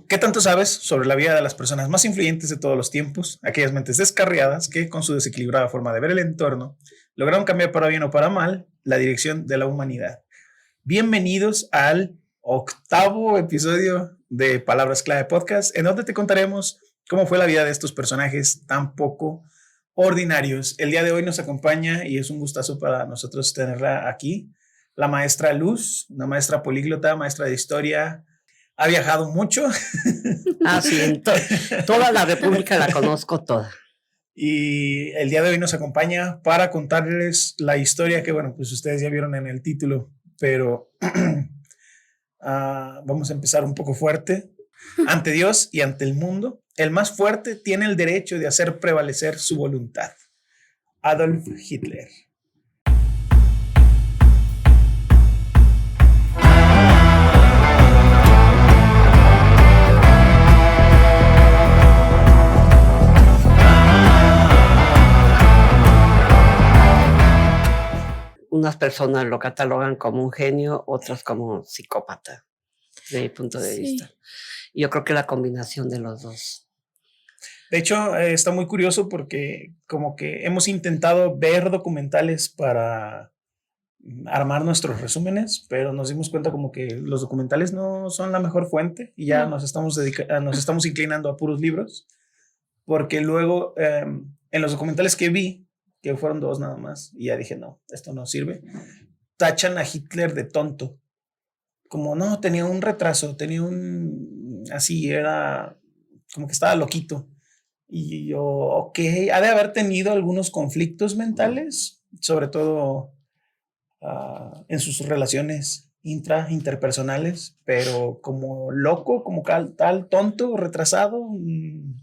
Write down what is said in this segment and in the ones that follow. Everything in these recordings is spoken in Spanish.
¿Qué tanto sabes sobre la vida de las personas más influyentes de todos los tiempos? Aquellas mentes descarriadas que, con su desequilibrada forma de ver el entorno, lograron cambiar para bien o para mal la dirección de la humanidad. Bienvenidos al octavo episodio de Palabras Clave Podcast, en donde te contaremos cómo fue la vida de estos personajes tan poco ordinarios. El día de hoy nos acompaña, y es un gustazo para nosotros tenerla aquí, la maestra Luz, una maestra políglota, maestra de historia. Ha viajado mucho. Ah, sí, toda la República la conozco toda. Y el día de hoy nos acompaña para contarles la historia que, bueno, pues ustedes ya vieron en el título, pero vamos a empezar un poco fuerte. Ante Dios y ante el mundo, el más fuerte tiene el derecho de hacer prevalecer su voluntad. Adolf Hitler. Unas personas lo catalogan como un genio, otras como psicópata, desde mi punto de vista. Yo creo que la combinación de los dos. De hecho, está muy curioso porque como que hemos intentado ver documentales para armar nuestros resúmenes, pero nos dimos cuenta como que los documentales no son la mejor fuente y ya nos estamos inclinando a puros libros, porque luego en los documentales que vi, que fueron 2 nada más, y ya dije, no, esto no sirve, tachan a Hitler de tonto, como no, tenía un retraso, así era, como que estaba loquito, y yo, ok, ha de haber tenido algunos conflictos mentales, sobre todo en sus relaciones interpersonales, pero como loco, como tal tonto, retrasado,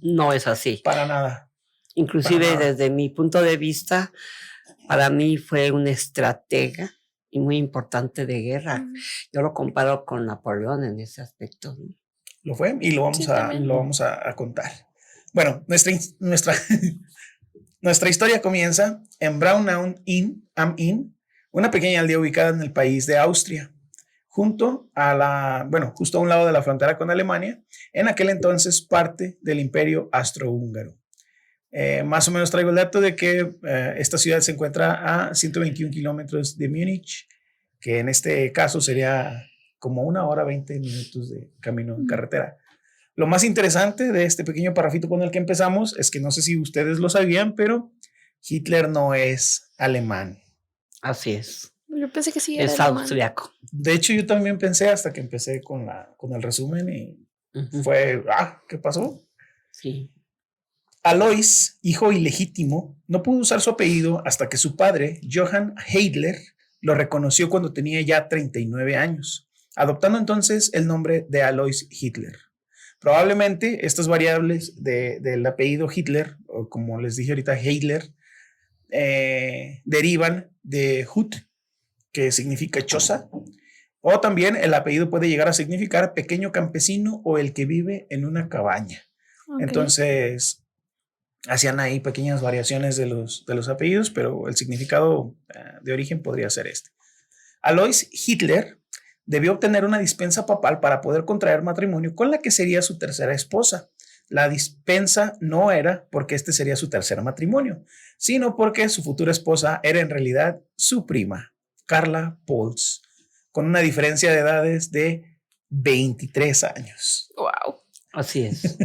no es así. Para nada. Inclusive desde mi punto de vista, para mí fue un estratega y muy importante de guerra. Yo lo comparo con Napoleón en ese aspecto. Lo fue y lo vamos a contar. Bueno, nuestra historia comienza en Braunau am Inn, una pequeña aldea ubicada en el país de Austria, justo a un lado de la frontera con Alemania, en aquel entonces parte del Imperio Austrohúngaro. Más o menos traigo el dato de que esta ciudad se encuentra a 121 kilómetros de Múnich, que en este caso sería como 1 hora 20 minutos de camino en carretera. Lo más interesante de este pequeño parrafito con el que empezamos es que no sé si ustedes lo sabían, pero Hitler no es alemán. Así es. Yo pensé que sí era es austriaco. De hecho, yo también pensé hasta que empecé con el resumen y fue, ¿qué pasó? Sí. Alois, hijo ilegítimo, no pudo usar su apellido hasta que su padre, Johann Heydler, lo reconoció cuando tenía ya 39 años, adoptando entonces el nombre de Alois Hitler. Probablemente estas variables del apellido Hitler, o como les dije ahorita, Heydler, derivan de Hut, que significa choza, o también el apellido puede llegar a significar pequeño campesino o el que vive en una cabaña. Okay. Entonces hacían ahí pequeñas variaciones de los apellidos, pero el significado de origen podría ser este. Alois Hitler debió obtener una dispensa papal para poder contraer matrimonio con la que sería su tercera esposa. La dispensa no era porque este sería su tercer matrimonio, sino porque su futura esposa era en realidad su prima, Carla Polz, con una diferencia de edades de 23 años. ¡Wow! Así es.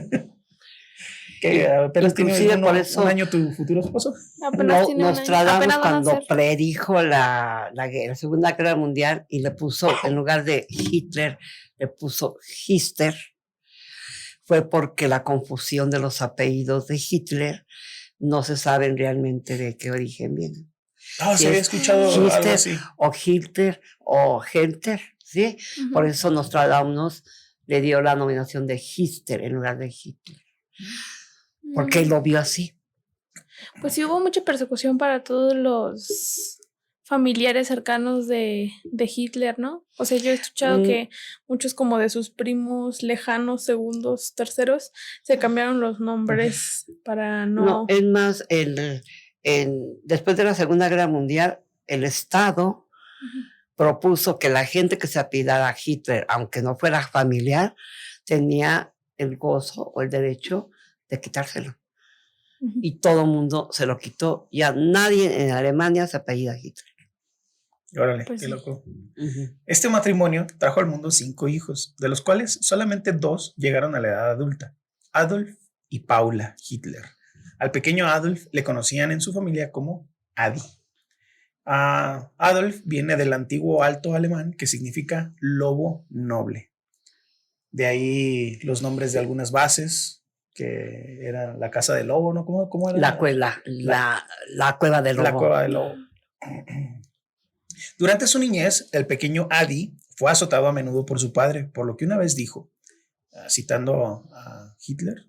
¿Que apenas tiene un año tu futuro esposo? Nostradamus cuando predijo la Segunda Guerra Mundial y le puso, en lugar de Hitler, le puso Hister, fue porque la confusión de los apellidos de Hitler no se saben realmente de qué origen vienen. Se había escuchado Hister, algo así. O Hitler o Genter, ¿sí? Por eso Nostradamus le dio la nominación de Hister en lugar de Hitler. Porque él lo vio así. Pues sí, hubo mucha persecución para todos los familiares cercanos de Hitler, ¿no? O sea, yo he escuchado que muchos como de sus primos lejanos, segundos, terceros, se cambiaron los nombres para no... No, es más, después de la Segunda Guerra Mundial, el Estado propuso que la gente que se apellidara Hitler, aunque no fuera familiar, tenía el gozo o el derecho de quitárselo. Y todo el mundo se lo quitó. Ya nadie en Alemania se apellida Hitler. Órale, pues qué loco. Este matrimonio trajo al mundo 5 hijos, de los cuales solamente 2 llegaron a la edad adulta: Adolf y Paula Hitler. Al pequeño Adolf le conocían en su familia como Adi. Adolf viene del antiguo alto alemán que significa lobo noble. De ahí los nombres de algunas bases, que era la casa del lobo, ¿no? ¿Cómo era? La cueva del lobo. La cueva del lobo. Durante su niñez, el pequeño Adi fue azotado a menudo por su padre, por lo que una vez dijo, citando a Hitler: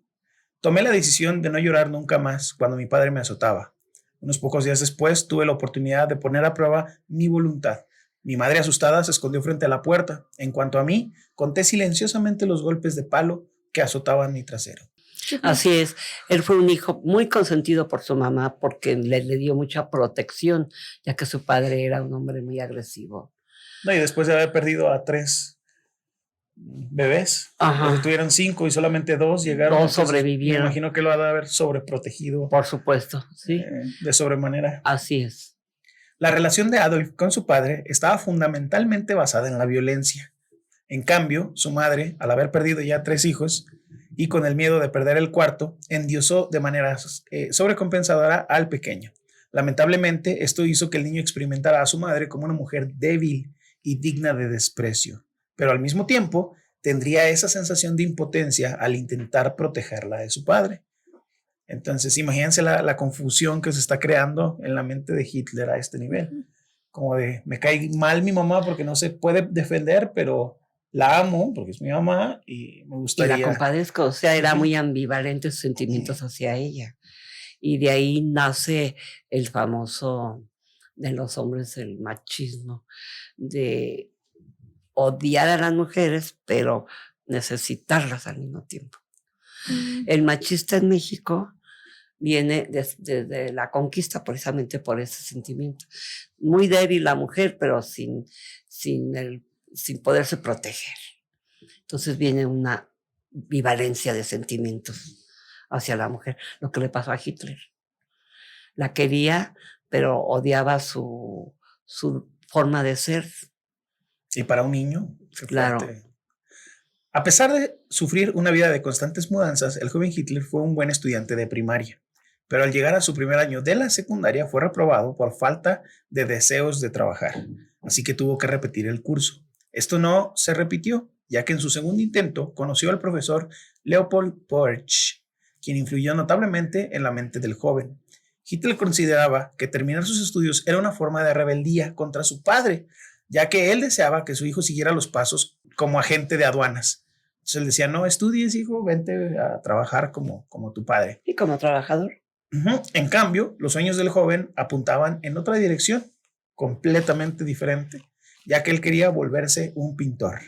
tomé la decisión de no llorar nunca más cuando mi padre me azotaba. Unos pocos días después tuve la oportunidad de poner a prueba mi voluntad. Mi madre, asustada, se escondió frente a la puerta. En cuanto a mí, conté silenciosamente los golpes de palo que azotaban mi trasero. Así es, él fue un hijo muy consentido por su mamá porque le dio mucha protección, ya que su padre era un hombre muy agresivo. No, y después de haber perdido a 3 bebés, pues tuvieron 5 y solamente 2 llegaron. 2 sobrevivieron. Me imagino que lo ha de haber sobreprotegido. Por supuesto, sí. De sobremanera. Así es. La relación de Adolf con su padre estaba fundamentalmente basada en la violencia. En cambio, su madre, al haber perdido ya 3 hijos y con el miedo de perder el cuarto, endiosó de manera sobrecompensadora al pequeño. Lamentablemente, esto hizo que el niño experimentara a su madre como una mujer débil y digna de desprecio, pero al mismo tiempo tendría esa sensación de impotencia al intentar protegerla de su padre. Entonces, imagínense la confusión que se está creando en la mente de Hitler a este nivel. Como de, me cae mal mi mamá porque no se puede defender, pero la amo porque es mi mamá y me gustaría... Y la compadezco, o sea, era muy ambivalente sus sentimientos hacia ella. Y de ahí nace el famoso de los hombres, el machismo, de odiar a las mujeres, pero necesitarlas al mismo tiempo. El machista en México viene desde la conquista, precisamente por ese sentimiento. Muy débil la mujer, pero sin poderse proteger. Entonces viene una ambivalencia de sentimientos hacia la mujer, lo que le pasó a Hitler. La quería, pero odiaba su forma de ser. Y para un niño, claro. A pesar de sufrir una vida de constantes mudanzas, el joven Hitler fue un buen estudiante de primaria, pero al llegar a su primer año de la secundaria fue reprobado por falta de deseos de trabajar, así que tuvo que repetir el curso. Esto no se repitió, ya que en su segundo intento conoció al profesor Leopold Porch, quien influyó notablemente en la mente del joven. Hitler consideraba que terminar sus estudios era una forma de rebeldía contra su padre, ya que él deseaba que su hijo siguiera los pasos como agente de aduanas. Entonces él decía, no estudies, hijo, vente a trabajar como tu padre. Y como trabajador. En cambio, los sueños del joven apuntaban en otra dirección, completamente diferente, ya que él quería volverse un pintor.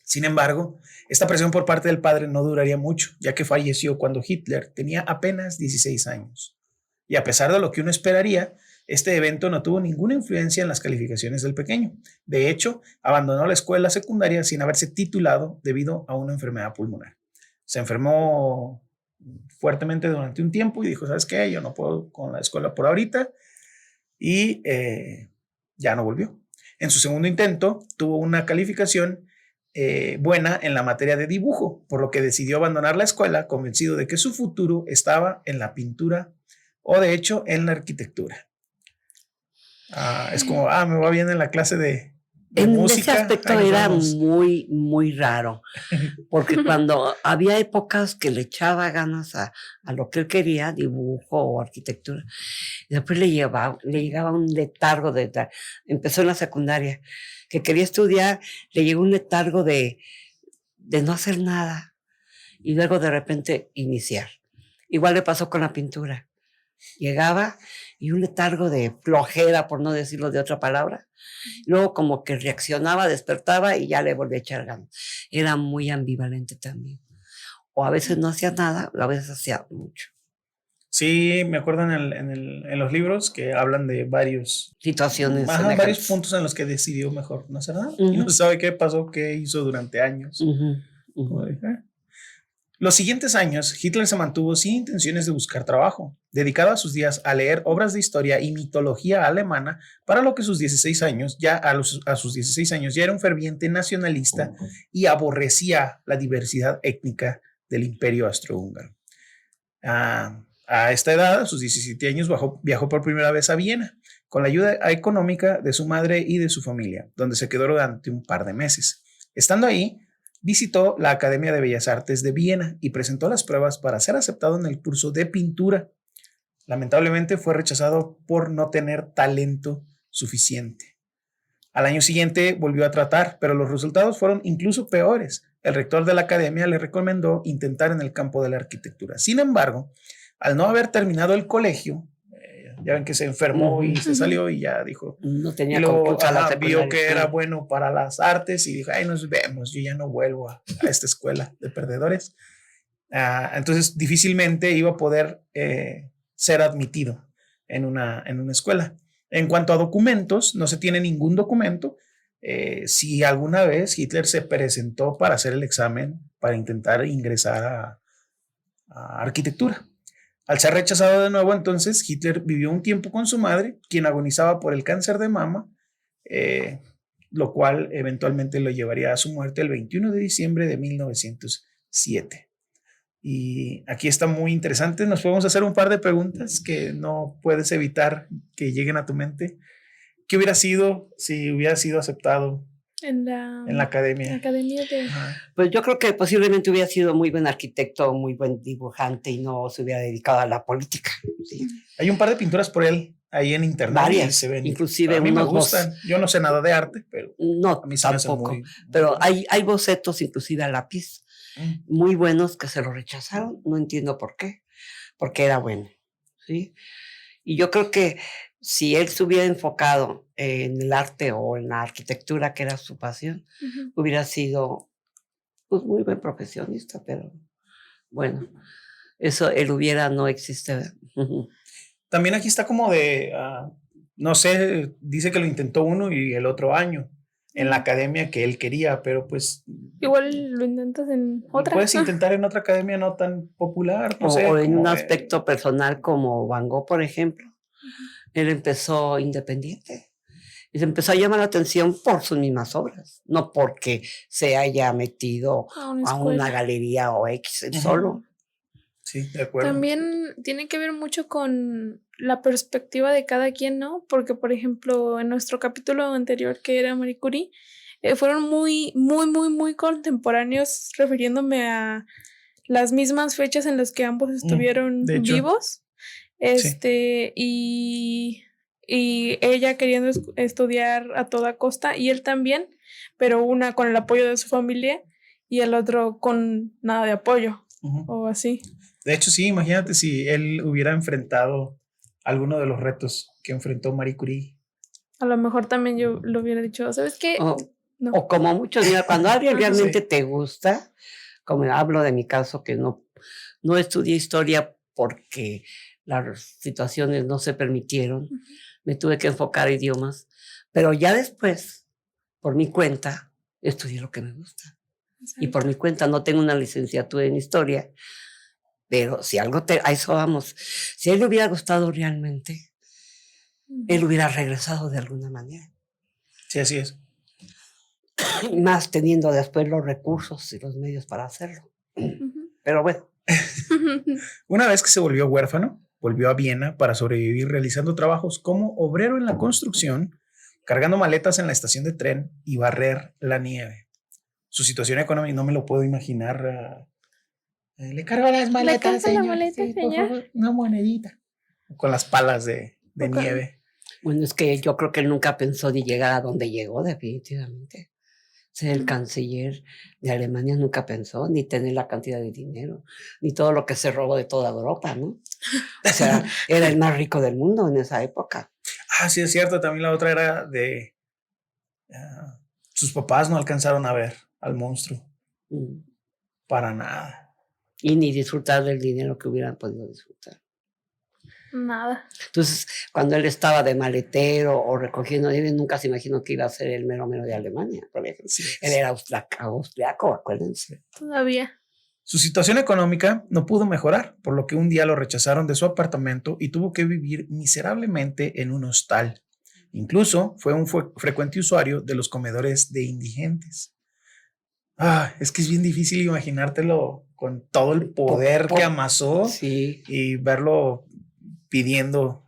Sin embargo, esta presión por parte del padre no duraría mucho, ya que falleció cuando Hitler tenía apenas 16 años. Y a pesar de lo que uno esperaría, este evento no tuvo ninguna influencia en las calificaciones del pequeño. De hecho, abandonó la escuela secundaria sin haberse titulado debido a una enfermedad pulmonar. Se enfermó fuertemente durante un tiempo y dijo, ¿sabes qué? Yo no puedo con la escuela por ahorita. Y ya no volvió. En su segundo intento, tuvo una calificación buena en la materia de dibujo, por lo que decidió abandonar la escuela convencido de que su futuro estaba en la pintura o de hecho en la arquitectura. Es como, me va bien en la clase de música. En ese aspecto era muy, muy raro, porque cuando había épocas que le echaba ganas a lo que él quería, dibujo o arquitectura, y después le llegaba un letargo empezó en la secundaria, que quería estudiar, le llegó un letargo de no hacer nada, y luego de repente iniciar. Igual le pasó con la pintura. Llegaba y un letargo de flojera, por no decirlo de otra palabra. Luego como que reaccionaba, despertaba y ya le volvía a echar ganas. Era muy ambivalente también. O a veces no hacía nada, o a veces hacía mucho. Sí, me acuerdo en los libros que hablan de varias situaciones. Varios puntos en los que decidió mejor no hacer nada. Y no se sabe qué pasó, qué hizo durante años. Los siguientes años, Hitler se mantuvo sin intenciones de buscar trabajo, dedicado a sus días a leer obras de historia y mitología alemana, para lo que a sus 16 años ya era un ferviente nacionalista y aborrecía la diversidad étnica del Imperio Austrohúngaro. A esta edad, a sus 17 años, viajó por primera vez a Viena, con la ayuda económica de su madre y de su familia, donde se quedó durante un par de meses. Estando ahí, visitó la Academia de Bellas Artes de Viena y presentó las pruebas para ser aceptado en el curso de pintura. Lamentablemente fue rechazado por no tener talento suficiente. Al año siguiente volvió a tratar, pero los resultados fueron incluso peores. El rector de la academia le recomendó intentar en el campo de la arquitectura. Sin embargo, al no haber terminado el colegio, ya ven que se enfermó y se salió y ya dijo, no tenía, y luego vio que era bueno para las artes y dijo, ay, nos vemos, yo ya no vuelvo a esta escuela de perdedores. Entonces difícilmente iba a poder ser admitido en una escuela. En cuanto a documentos, no se tiene ningún documento. Si alguna vez Hitler se presentó para hacer el examen para intentar ingresar a arquitectura. Al ser rechazado de nuevo, entonces, Hitler vivió un tiempo con su madre, quien agonizaba por el cáncer de mama, lo cual eventualmente lo llevaría a su muerte el 21 de diciembre de 1907. Y aquí está muy interesante. Nos podemos hacer un par de preguntas que no puedes evitar que lleguen a tu mente. ¿Qué hubiera sido si hubiera sido aceptado en la academia? Pues yo creo que posiblemente hubiera sido muy buen arquitecto, muy buen dibujante y no se hubiera dedicado a la política. ¿Sí? Hay un par de pinturas por él ahí en internet. Varias, se ven. inclusive a mí me gustan. Yo no sé nada de arte, pero no, a mí tampoco. Muy pero hay bocetos inclusive a lápiz muy buenos que se lo rechazaron. No entiendo por qué, porque era bueno. ¿Sí? Y yo creo que si él se hubiera enfocado en el arte o en la arquitectura, que era su pasión, hubiera sido pues, muy buen profesionista, pero bueno, eso, el hubiera no existe. También aquí está como de, no sé, dice que lo intentó uno y el otro año en la academia que él quería, pero pues... Igual lo intentas en otra. Puedes intentar en otra academia no tan popular, no sé. O en un aspecto personal como Van Gogh, por ejemplo. Él empezó independiente y se empezó a llamar la atención por sus mismas obras, no porque se haya metido a una galería o X él solo. Sí, de acuerdo. También tiene que ver mucho con la perspectiva de cada quien, ¿no? Porque, por ejemplo, en nuestro capítulo anterior, que era Marie Curie, fueron muy contemporáneos, refiriéndome a las mismas fechas en las que ambos estuvieron vivos. Y ella queriendo estudiar a toda costa y él también, pero una con el apoyo de su familia y el otro con nada de apoyo o así. De hecho, sí, imagínate si él hubiera enfrentado alguno de los retos que enfrentó Marie Curie. A lo mejor también yo lo hubiera dicho, ¿sabes qué? No. O como muchos, mira, cuando alguien realmente te gusta, como hablo de mi caso, que no estudié historia porque las situaciones no se permitieron, me tuve que enfocar a idiomas, pero ya después, por mi cuenta, estudié lo que me gusta. Exacto. Y por mi cuenta no tengo una licenciatura en historia, pero si algo a eso vamos, si a él le hubiera gustado realmente, él hubiera regresado de alguna manera. Sí, así es. Y más teniendo después los recursos y los medios para hacerlo. Pero bueno. Una vez que se volvió huérfano, volvió a Viena para sobrevivir realizando trabajos como obrero en la construcción, cargando maletas en la estación de tren y barrer la nieve. Su situación económica no me lo puedo imaginar. Le cargo las maletas, señor. Maleta, sí, señor. Por favor, una monedita. Con las palas de nieve. Bueno, es que yo creo que él nunca pensó ni llegar a donde llegó, definitivamente. Ser el canciller de Alemania nunca pensó, ni tener la cantidad de dinero, ni todo lo que se robó de toda Europa, ¿no? O sea, era el más rico del mundo en esa época. Sí, es cierto. También la otra era de... sus papás no alcanzaron a ver al monstruo. Para nada. Y ni disfrutar del dinero que hubieran podido disfrutar. Nada. Entonces, cuando él estaba de maletero o recogiendo nieve, nunca se imaginó que iba a ser el mero de Alemania, por ejemplo. Sí, él era austriaco, acuérdense. Todavía. Su situación económica no pudo mejorar, por lo que un día lo rechazaron de su apartamento y tuvo que vivir miserablemente en un hostal. Incluso fue un frecuente usuario de los comedores de indigentes. Es que es bien difícil imaginártelo con todo el poder que amasó y verlo pidiendo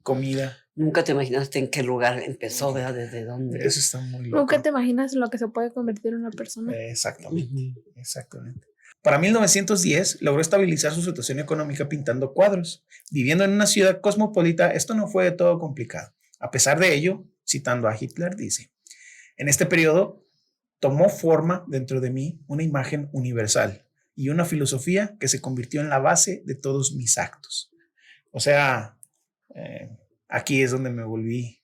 comida. Nunca te imaginaste en qué lugar empezó, ¿verdad? ¿Desde dónde? Eso está muy loco. Nunca te imaginas en lo que se puede convertir una persona. Exactamente, exactamente. Para 1910 logró estabilizar su situación económica pintando cuadros. Viviendo en una ciudad cosmopolita, esto no fue de todo complicado. A pesar de ello, citando a Hitler, dice: en este periodo tomó forma dentro de mí una imagen universal y una filosofía que se convirtió en la base de todos mis actos. O sea, aquí es donde me volví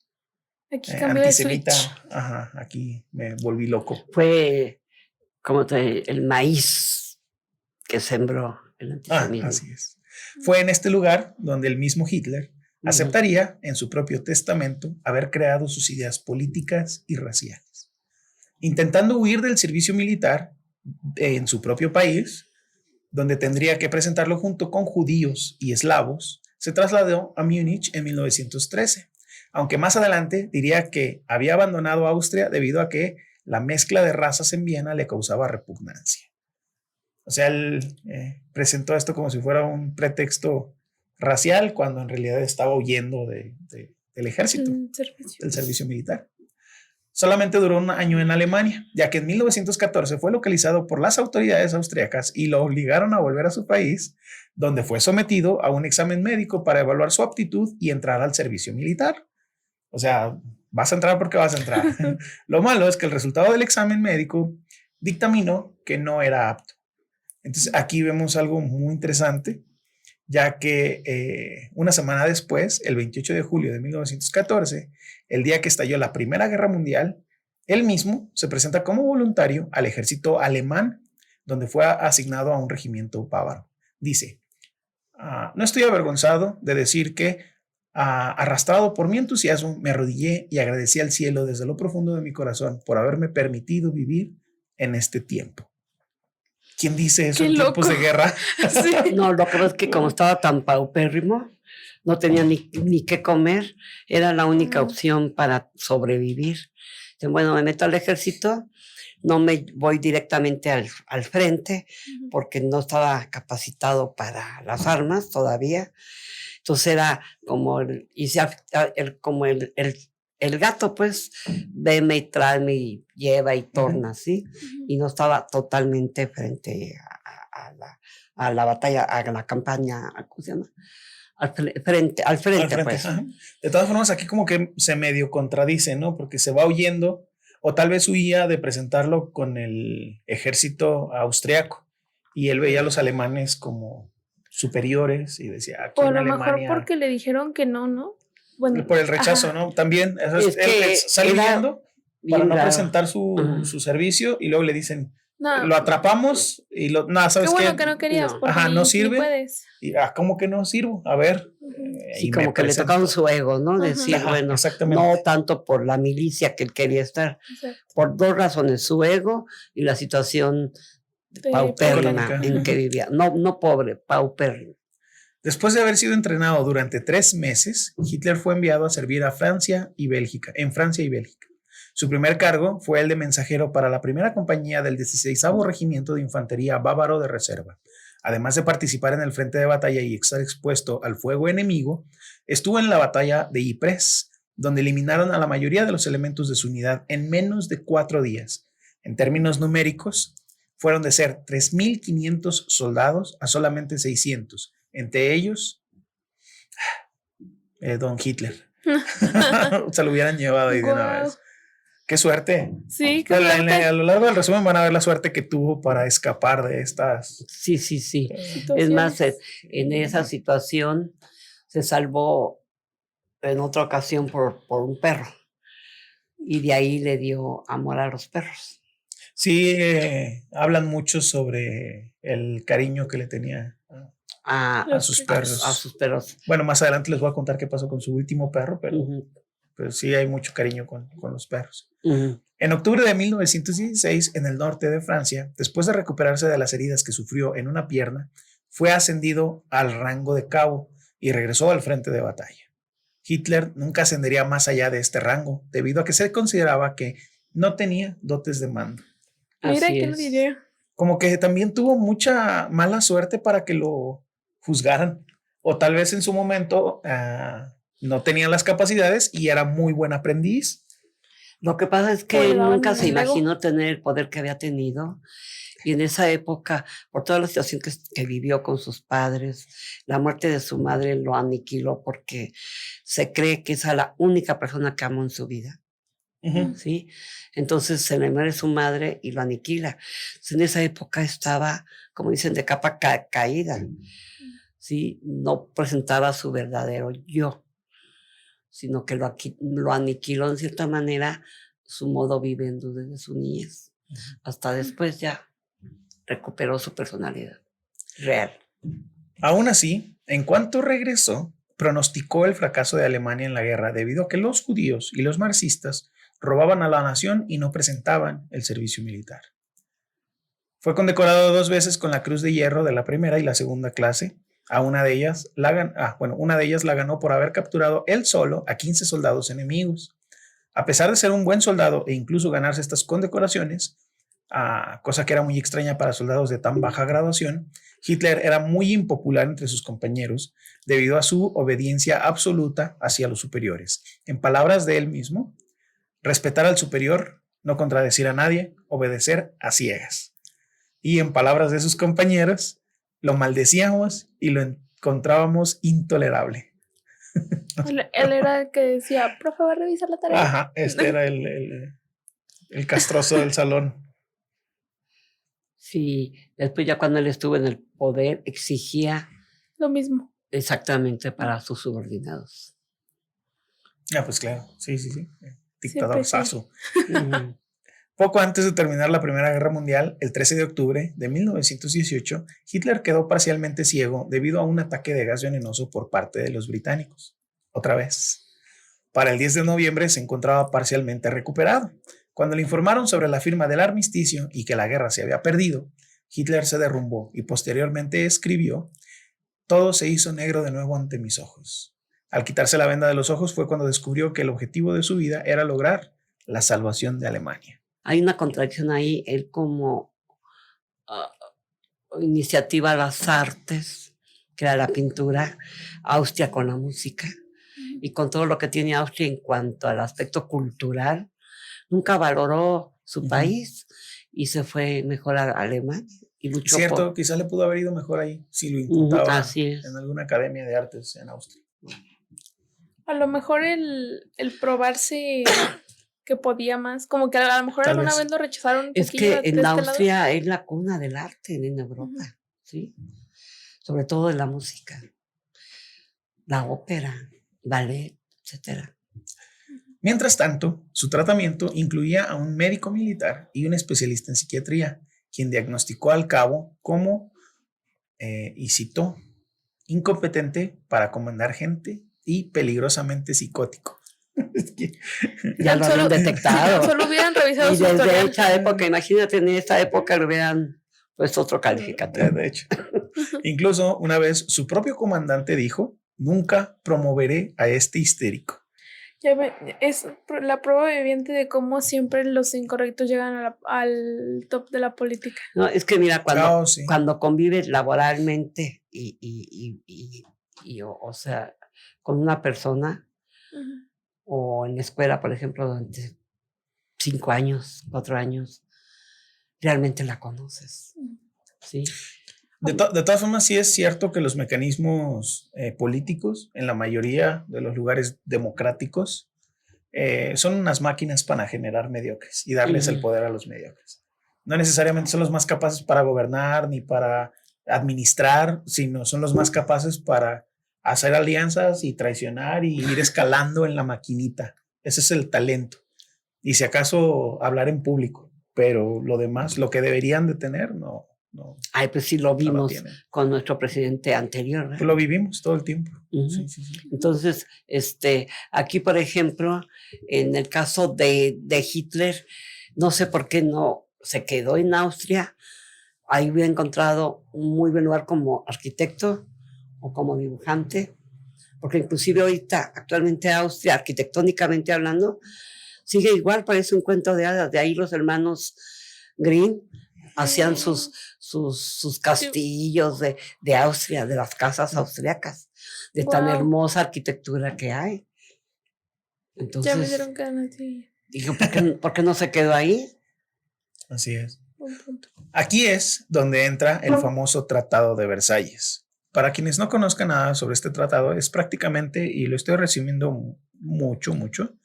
antisemita. Ajá, aquí me volví loco. Fue como el maíz que sembró el antisemitismo. Así es. Fue en este lugar donde el mismo Hitler aceptaría en su propio testamento haber creado sus ideas políticas y raciales. Intentando huir del servicio militar en su propio país, donde tendría que presentarlo junto con judíos y eslavos, se trasladó a Múnich en 1913, aunque más adelante diría que había abandonado Austria debido a que la mezcla de razas en Viena le causaba repugnancia. O sea, él presentó esto como si fuera un pretexto racial, cuando en realidad estaba huyendo del ejército, del servicio militar. Solamente duró un año en Alemania, ya que en 1914 fue localizado por las autoridades austriacas y lo obligaron a volver a su país, donde fue sometido a un examen médico para evaluar su aptitud y entrar al servicio militar. O sea, vas a entrar porque vas a entrar. Lo malo es que el resultado del examen médico dictaminó que no era apto. Entonces aquí vemos algo muy interesante, ya que una semana después, el 28 de julio de 1914, el día que estalló la Primera Guerra Mundial, él mismo se presenta como voluntario al ejército alemán, donde fue asignado a un regimiento bávaro. Dice: no estoy avergonzado de decir que, arrastrado por mi entusiasmo, me arrodillé y agradecí al cielo desde lo profundo de mi corazón por haberme permitido vivir en este tiempo. ¿Quién dice eso en tiempos de guerra? Sí. No, lo que pasa es que como estaba tan paupérrimo, no tenía ni qué comer, era la única opción para sobrevivir. Entonces, bueno, me meto al ejército, no me voy directamente al frente, porque no estaba capacitado para las armas todavía. Entonces era como el gato, pues, veme y tráeme y lleva y torna, ¿sí? Y no estaba totalmente frente a la batalla, a la campaña, ¿cómo se llama? Al frente, pues. Ajá. De todas formas, aquí como que se medio contradice, ¿no? Porque se va huyendo, o tal vez huía de presentarlo con el ejército austriaco, y él veía a los alemanes como superiores y decía, aquí o en a lo Alemania, mejor porque le dijeron que no, ¿no? Bueno, por el rechazo, ¿no? También es que sale huyendo para no presentar su servicio, y luego le dicen, lo atrapamos y ¿sabes qué? Qué bueno que no querías, porque no sirve. Ni puedes. Y, ¿cómo que no sirvo? A ver. Sí, como que le tocaron su ego, ¿no? Decir, bueno, no tanto por la milicia que él quería estar, por dos razones: su ego y la situación paupérrima en que vivía. No pobre, paupérrima. Después de haber sido entrenado durante 3 meses, Hitler fue enviado a servir en Francia y Bélgica. Su primer cargo fue el de mensajero para la primera compañía del 16º Regimiento de Infantería Bávaro de Reserva. Además de participar en el frente de batalla y estar expuesto al fuego enemigo, estuvo en la batalla de Ypres, donde eliminaron a la mayoría de los elementos de su unidad en menos de 4 días. En términos numéricos, fueron de ser 3.500 soldados a solamente 600. Entre ellos, Don Hitler. Se lo hubieran llevado ahí de una vez. ¡Qué suerte! Sí, qué suerte. A lo largo del resumen van a ver la suerte que tuvo para escapar de estas... Sí. Es más, en esa situación se salvó en otra ocasión por un perro. Y de ahí le dio amor a los perros. Sí, hablan mucho sobre el cariño que le tenía a sus perros. A sus perros. Bueno, más adelante les voy a contar qué pasó con su último perro, pero pero sí hay mucho cariño con los perros. En octubre de 1916, en el norte de Francia, después de recuperarse de las heridas que sufrió en una pierna, fue ascendido al rango de cabo y regresó al frente de batalla. Hitler nunca ascendería más allá de este rango, debido a que se consideraba que no tenía dotes de mando. Mira, ¿qué lo diría? Como que también tuvo mucha mala suerte para que lo juzgaran, o tal vez en su momento no tenía las capacidades y era muy buen aprendiz. Lo que pasa es que él nunca se imaginó tener el poder que había tenido. Y en esa época, por toda la situación que vivió con sus padres, la muerte de su madre lo aniquiló porque se cree que es la única persona que amó en su vida. ¿Sí? Entonces se le muere su madre y lo aniquila. Entonces, en esa época estaba, como dicen, de capa caída. ¿Sí? No presentaba su verdadero yo, sino que lo aniquiló en cierta manera su modo viviendo desde su niñez. Hasta después ya recuperó su personalidad real. Aún así, en cuanto regresó, pronosticó el fracaso de Alemania en la guerra debido a que los judíos y los marxistas robaban a la nación y no presentaban el servicio militar. Fue condecorado 2 veces con la Cruz de Hierro de la primera y la segunda clase. Una de ellas la ganó por haber capturado él solo a 15 soldados enemigos. A pesar de ser un buen soldado e incluso ganarse estas condecoraciones, cosa que era muy extraña para soldados de tan baja graduación, Hitler era muy impopular entre sus compañeros debido a su obediencia absoluta hacia los superiores. En palabras de él mismo, respetar al superior, no contradecir a nadie, obedecer a ciegas. Y en palabras de sus compañeros, lo maldecíamos y lo encontrábamos intolerable. Él era el que decía, profe, ¿va a revisar la tarea? Ajá, este era el castroso del salón. Sí, después ya cuando él estuvo en el poder exigía lo mismo. Exactamente para sus subordinados. Pues claro, sí. Dictador sazo. Sí. Poco antes de terminar la Primera Guerra Mundial, el 13 de octubre de 1918, Hitler quedó parcialmente ciego debido a un ataque de gas venenoso por parte de los británicos. Otra vez. Para el 10 de noviembre se encontraba parcialmente recuperado. Cuando le informaron sobre la firma del armisticio y que la guerra se había perdido, Hitler se derrumbó y posteriormente escribió: todo se hizo negro de nuevo ante mis ojos. Al quitarse la venda de los ojos fue cuando descubrió que el objetivo de su vida era lograr la salvación de Alemania. Hay una contradicción ahí, él como iniciativa a las artes, que era la pintura, Austria con la música, y con todo lo que tiene Austria en cuanto al aspecto cultural, nunca valoró su país y se fue mejor a Alemania. Y luchó Cierto, quizás le pudo haber ido mejor ahí si lo intentaba en alguna academia de artes en Austria. A lo mejor el probarse que podía más, como que a lo mejor alguna vez lo rechazaron. Es que en Austria es la cuna del arte en Europa, ¿sí? Sobre todo de la música, la ópera, ballet, etcétera. Mientras tanto, su tratamiento incluía a un médico militar y un especialista en psiquiatría, quien diagnosticó al cabo como, y citó, incompetente para comandar gente y peligrosamente psicótico. Es que ya lo habían detectado. Solo hubieran revisado y su desde historial. esa época, imagínate, en esta época le hubieran puesto otro calificativo. De hecho, incluso una vez su propio comandante dijo: nunca promoveré a este histérico. Es la prueba viviente de cómo siempre los incorrectos llegan al top de la política. No, es que mira, cuando convives laboralmente o sea, con una persona, o en la escuela, por ejemplo, durante 5 años, 4 años, realmente la conoces, ¿sí? De todas formas, sí es cierto que los mecanismos políticos, en la mayoría de los lugares democráticos, son unas máquinas para generar mediocres y darles el poder a los mediocres. No necesariamente son los más capaces para gobernar ni para administrar, sino son los más capaces para hacer alianzas y traicionar y ir escalando en la maquinita. Ese es el talento. Y si acaso hablar en público, pero lo demás, lo que deberían de tener, no no. Ay, pues sí lo vimos con nuestro presidente anterior, ¿verdad? Pues lo vivimos todo el tiempo. Sí. Entonces, aquí, por ejemplo, en el caso de Hitler, no sé por qué no se quedó en Austria. Ahí hubiera encontrado un muy buen lugar como arquitecto o como dibujante, porque inclusive ahorita, actualmente Austria, arquitectónicamente hablando, sigue igual, parece un cuento de hadas. De ahí los hermanos Grimm hacían sus castillos de Austria, de las casas austriacas, de tan hermosa arquitectura que hay. Entonces, ya me dieron ganas de... Digo, ¿por qué no se quedó ahí? Así es. Aquí es donde entra el famoso Tratado de Versalles. Para quienes no conozcan nada sobre este tratado, es prácticamente, y lo estoy resumiendo mucho,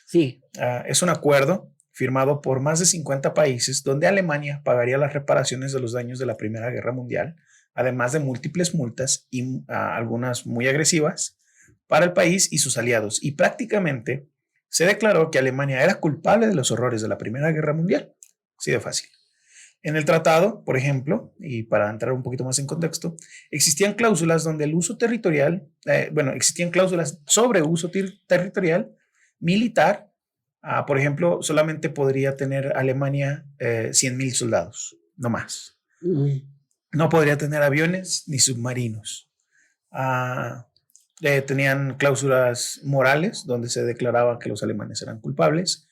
sí. Es un acuerdo firmado por más de 50 países donde Alemania pagaría las reparaciones de los daños de la Primera Guerra Mundial, además de múltiples multas y algunas muy agresivas para el país y sus aliados. Y prácticamente se declaró que Alemania era culpable de los horrores de la Primera Guerra Mundial. Así de fácil. En el tratado, por ejemplo, y para entrar un poquito más en contexto, existían cláusulas donde el uso territorial, existían cláusulas sobre uso territorial militar. Por ejemplo, solamente podría tener Alemania 100,000 soldados, no más. No podría tener aviones ni submarinos. Tenían cláusulas morales donde se declaraba que los alemanes eran culpables,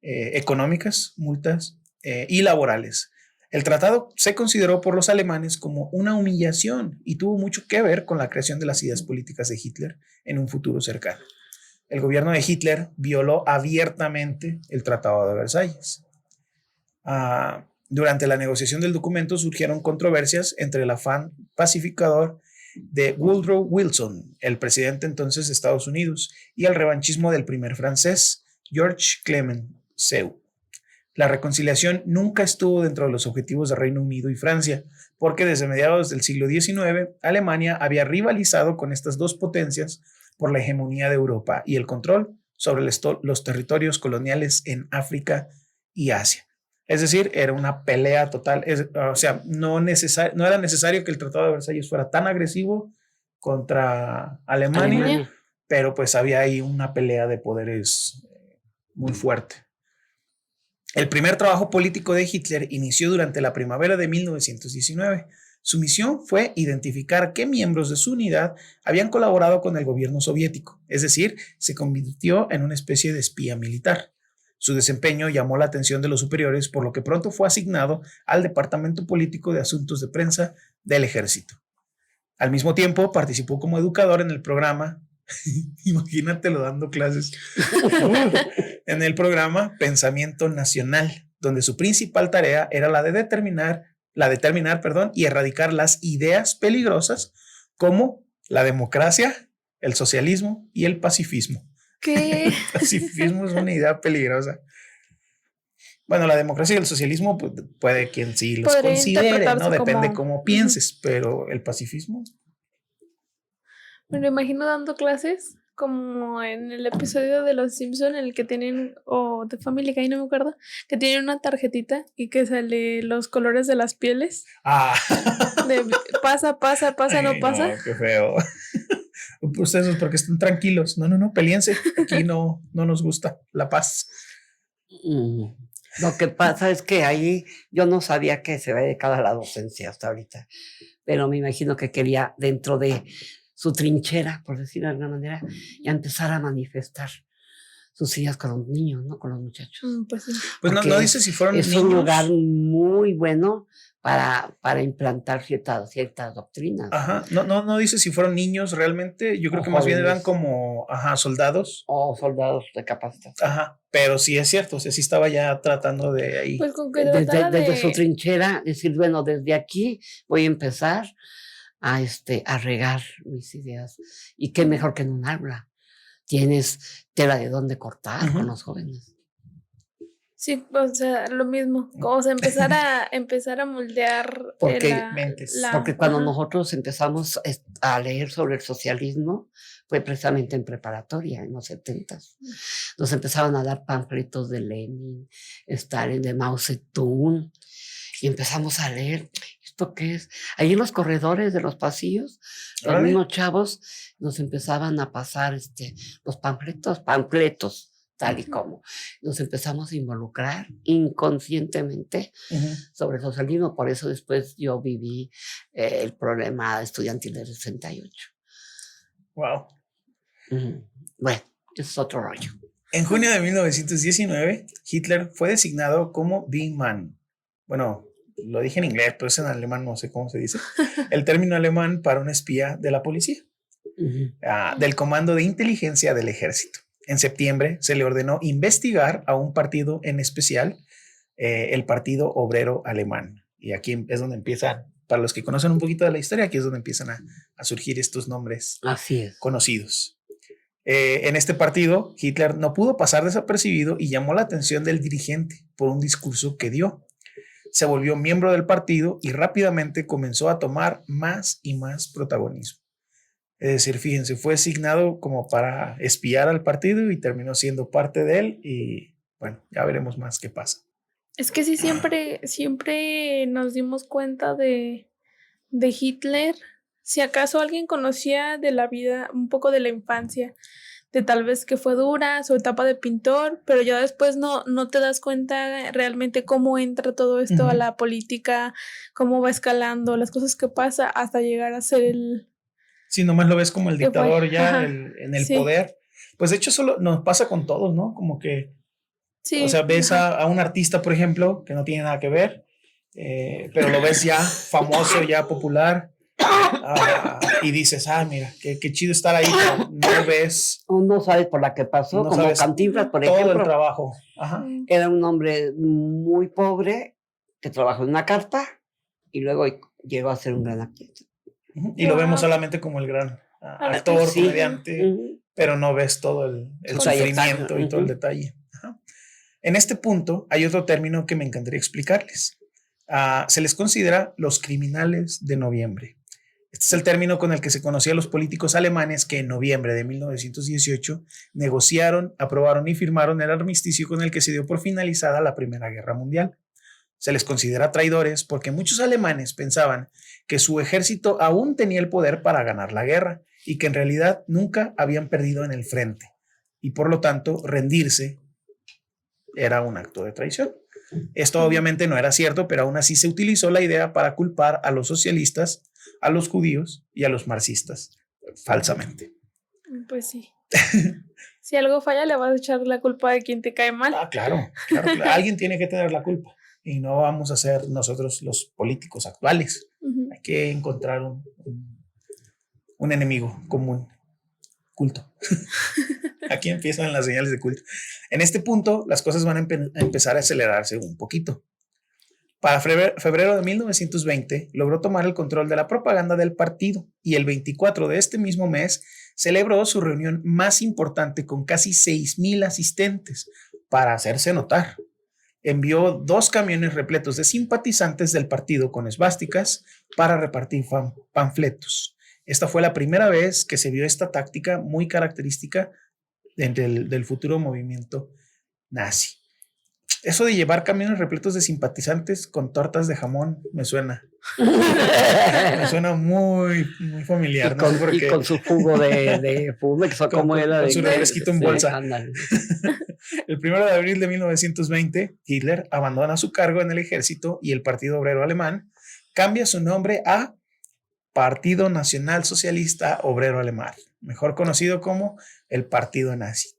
económicas, multas y laborales. El tratado se consideró por los alemanes como una humillación y tuvo mucho que ver con la creación de las ideas políticas de Hitler en un futuro cercano. El gobierno de Hitler violó abiertamente el Tratado de Versalles. Durante la negociación del documento surgieron controversias entre el afán pacificador de Woodrow Wilson, el presidente entonces de Estados Unidos, y el revanchismo del primer francés, Georges Clemenceau. La reconciliación nunca estuvo dentro de los objetivos de Reino Unido y Francia, porque desde mediados del siglo XIX, Alemania había rivalizado con estas dos potencias por la hegemonía de Europa y el control sobre los territorios coloniales en África y Asia. Es decir, era una pelea total. No era necesario que el Tratado de Versalles fuera tan agresivo contra Alemania, pero pues había ahí una pelea de poderes muy fuerte. El primer trabajo político de Hitler inició durante la primavera de 1919. Su misión fue identificar qué miembros de su unidad habían colaborado con el gobierno soviético, es decir, se convirtió en una especie de espía militar. Su desempeño llamó la atención de los superiores, por lo que pronto fue asignado al Departamento Político de Asuntos de Prensa del Ejército. Al mismo tiempo, participó como educador en el programa, imagínatelo dando clases, en el programa Pensamiento Nacional, donde su principal tarea era la de determinar y erradicar las ideas peligrosas como la democracia, el socialismo y el pacifismo. ¿Qué? El pacifismo es una idea peligrosa. Bueno, la democracia y el socialismo puede quien sí los considere, ¿no? Depende cómo pienses, pero el pacifismo... Me lo imagino dando clases como en el episodio de Los Simpson, en el que tienen, o de Family Guy, no me acuerdo, que tienen una tarjetita y que sale los colores de las pieles. De pasa, ay, no pasa. No, qué feo. Ustedes porque están tranquilos. No, peleense. Aquí no nos gusta la paz. Lo que pasa es que ahí yo no sabía que se había dedicado a la docencia hasta ahorita, pero me imagino que quería dentro de su trinchera, por decirlo de alguna manera, y a empezar a manifestar sus ideas con los niños, ¿no? Con los muchachos. Pues sí. Pues no dice si fueron niños. Es un lugar muy bueno para implantar ciertas doctrinas. Ajá, no dice si fueron niños realmente, yo creo que más bien eran como, soldados. O soldados de capacitación. Ajá, pero sí es cierto, o sea, sí estaba ya tratando de ahí. Pues con que desde su trinchera, decir, bueno, desde aquí voy a empezar a regar mis ideas. Y qué mejor que en un aula. Tienes tela de dónde cortar con los jóvenes. Sí, o sea, lo mismo. O sea, empezar a moldear mentes. Porque cuando nosotros empezamos a leer sobre el socialismo, fue precisamente en preparatoria, en los 70s. Nos empezaron a dar panfletos de Lenin, Stalin, de Mao Zedong, y empezamos a leer. ¿esto qué es? Ahí en los corredores de los pasillos, los mismos chavos nos empezaban a pasar los panfletos, tal y como. Nos empezamos a involucrar inconscientemente sobre el socialismo. Por eso después yo viví el problema estudiantil del 68. Wow. Bueno, eso es otro rollo. En junio de 1919, Hitler fue designado como Die Mann. Bueno, lo dije en inglés, pero es en alemán, no sé cómo se dice. El término alemán para un espía de la policía, del Comando de Inteligencia del Ejército. En septiembre se le ordenó investigar a un partido en especial, el Partido Obrero Alemán. Y aquí es donde empiezan, para los que conocen un poquito de la historia, aquí es donde empiezan a surgir estos nombres conocidos. En este partido, Hitler no pudo pasar desapercibido y llamó la atención del dirigente por un discurso que dio. Se volvió miembro del partido y rápidamente comenzó a tomar más y más protagonismo. Es decir, fíjense, fue asignado como para espiar al partido y terminó siendo parte de él y bueno, ya veremos más qué pasa. Es que sí, siempre nos dimos cuenta de Hitler. Si acaso alguien conocía de la vida, un poco de la infancia, de tal vez que fue dura, su etapa de pintor, pero ya después no te das cuenta realmente cómo entra todo esto a la política, cómo va escalando, las cosas que pasa hasta llegar a ser el... Sí, nomás lo ves como el dictador ya en el poder. Pues de hecho eso nos pasa con todos, ¿no? Como que, o sea, ves a un artista, por ejemplo, que no tiene nada que ver, pero lo ves ya famoso, ya popular, y dices, mira, qué chido estar ahí, pero no ves. Uno sabe por la que pasó, como Cantinflas, por ejemplo. Todo el trabajo. Era un hombre muy pobre que trabajó en una carpa y luego llegó a ser un gran artista. Y lo vemos solamente como el gran actor, comediante, pero no ves todo el sufrimiento y todo el detalle. En este punto hay otro término que me encantaría explicarles. Se les considera los criminales de noviembre. Este es el término con el que se conocía a los políticos alemanes que en noviembre de 1918 negociaron, aprobaron y firmaron el armisticio con el que se dio por finalizada la Primera Guerra Mundial. Se les considera traidores porque muchos alemanes pensaban que su ejército aún tenía el poder para ganar la guerra y que en realidad nunca habían perdido en el frente y por lo tanto rendirse era un acto de traición. Esto obviamente no era cierto, pero aún así se utilizó la idea para culpar a los socialistas, a los judíos y a los marxistas falsamente. Pues sí. Si algo falla le vas a echar la culpa de quien te cae mal. Claro. Alguien tiene que tener la culpa. Y no vamos a ser nosotros los políticos actuales. Hay que encontrar un enemigo común, culto. Aquí empiezan las señales de culto. En este punto, las cosas van a empezar a acelerarse un poquito. Para febrero de 1920, logró tomar el control de la propaganda del partido y el 24 de este mismo mes celebró su reunión más importante con casi 6,000 asistentes para hacerse notar. Envió 2 camiones repletos de simpatizantes del partido con esvásticas para repartir panfletos. Esta fue la primera vez que se vio esta táctica muy característica del futuro movimiento nazi. Eso de llevar camiones repletos de simpatizantes con tortas de jamón me suena. Me suena muy, muy familiar. Y con su jugo de Pumex, como era. Con su refresquito en bolsa. El 1 de abril de 1920, Hitler abandona su cargo en el ejército y el Partido Obrero Alemán cambia su nombre a Partido Nacional Socialista Obrero Alemán, mejor conocido como el Partido Nazi.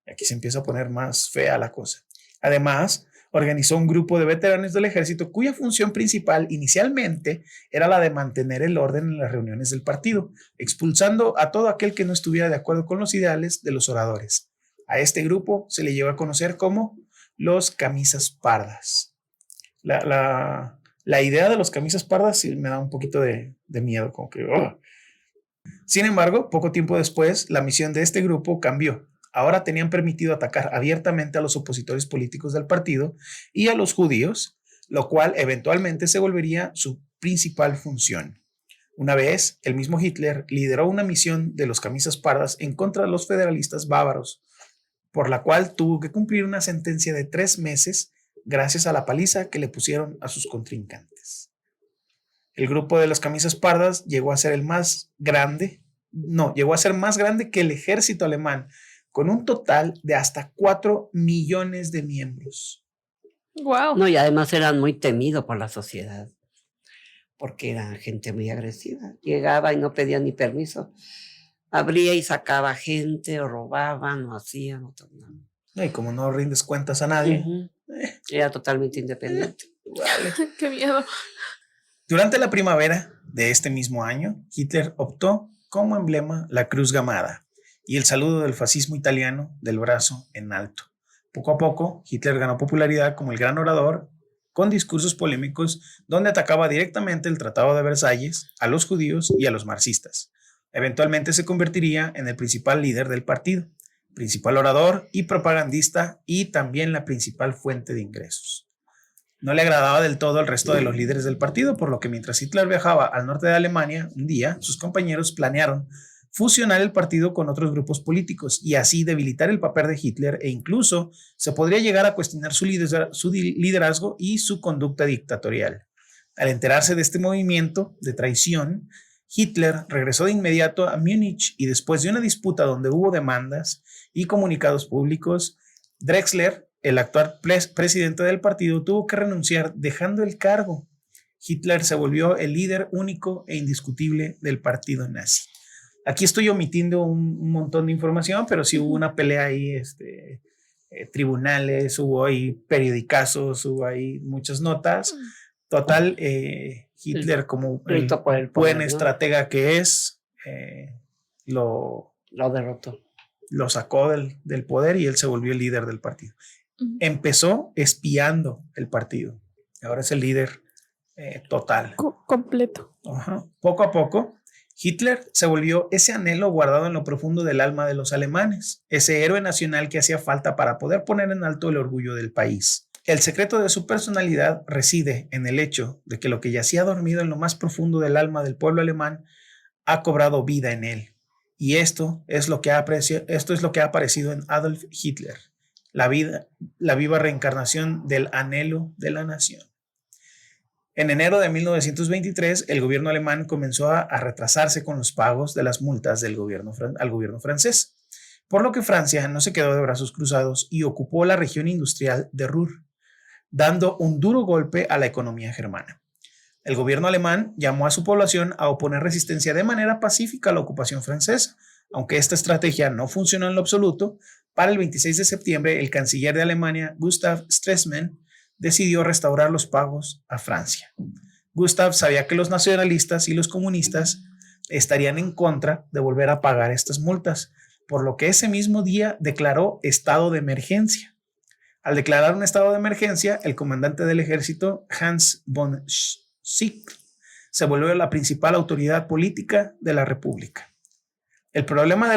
Aquí se empieza a poner más fea la cosa. Además, organizó un grupo de veteranos del ejército cuya función principal inicialmente era la de mantener el orden en las reuniones del partido, expulsando a todo aquel que no estuviera de acuerdo con los ideales de los oradores. A este grupo se le llegó a conocer como los camisas pardas. La idea de los camisas pardas sí me da un poquito de miedo, como que... Sin embargo, poco tiempo después, la misión de este grupo cambió. Ahora tenían permitido atacar abiertamente a los opositores políticos del partido y a los judíos, lo cual eventualmente se volvería su principal función. Una vez, el mismo Hitler lideró una misión de los camisas pardas en contra de los federalistas bávaros, por la cual tuvo que cumplir una sentencia de 3 meses gracias a la paliza que le pusieron a sus contrincantes. El grupo de las camisas pardas llegó a ser llegó a ser más grande que el ejército alemán, con un total de hasta 4 millones de miembros. Wow. No, y además eran muy temidos por la sociedad, porque eran gente muy agresiva. Llegaba y no pedía ni permiso. Abría y sacaba gente, o robaban, o hacían, o tornaban. Y como no rindes cuentas a nadie. Era totalmente independiente. Vale. Qué miedo. Durante la primavera de este mismo año, Hitler optó como emblema la cruz gamada y el saludo del fascismo italiano del brazo en alto. Poco a poco, Hitler ganó popularidad como el gran orador, con discursos polémicos donde atacaba directamente el Tratado de Versalles, a los judíos y a los marxistas. Eventualmente se convertiría en el principal líder del partido, principal orador y propagandista, y también la principal fuente de ingresos. No le agradaba del todo al resto de los líderes del partido, por lo que mientras Hitler viajaba al norte de Alemania, un día sus compañeros planearon fusionar el partido con otros grupos políticos y así debilitar el papel de Hitler, e incluso se podría llegar a cuestionar su liderazgo y su conducta dictatorial. Al enterarse de este movimiento de traición, Hitler regresó de inmediato a Múnich y después de una disputa donde hubo demandas y comunicados públicos, Drexler, el actual presidente del partido, tuvo que renunciar dejando el cargo. Hitler se volvió el líder único e indiscutible del partido nazi. Aquí estoy omitiendo un montón de información, pero sí hubo una pelea ahí, tribunales, hubo ahí periodicazos, hubo ahí muchas notas. Total, Hitler, como el buen estratega que es, lo derrotó. Lo sacó del poder y él se volvió el líder del partido. Empezó espiando el partido. Ahora es el líder total. Completo. Ajá. Poco a poco, Hitler se volvió ese anhelo guardado en lo profundo del alma de los alemanes, ese héroe nacional que hacía falta para poder poner en alto el orgullo del país. El secreto de su personalidad reside en el hecho de que lo que yacía dormido en lo más profundo del alma del pueblo alemán ha cobrado vida en él. Y esto es lo que ha aparecido en Adolf Hitler, la viva reencarnación del anhelo de la nación. En enero de 1923, el gobierno alemán comenzó a retrasarse con los pagos de las multas al gobierno francés, por lo que Francia no se quedó de brazos cruzados y ocupó la región industrial de Ruhr, dando un duro golpe a la economía germana. El gobierno alemán llamó a su población a oponer resistencia de manera pacífica a la ocupación francesa. Aunque esta estrategia no funcionó en lo absoluto, para el 26 de septiembre el canciller de Alemania, Gustav Stresemann, decidió restaurar los pagos a Francia. Gustav sabía que los nacionalistas y los comunistas estarían en contra de volver a pagar estas multas, por lo que ese mismo día declaró estado de emergencia. Al declarar un estado de emergencia, el comandante del ejército, Hans von Sick, se volvió la principal autoridad política de la República. El problema es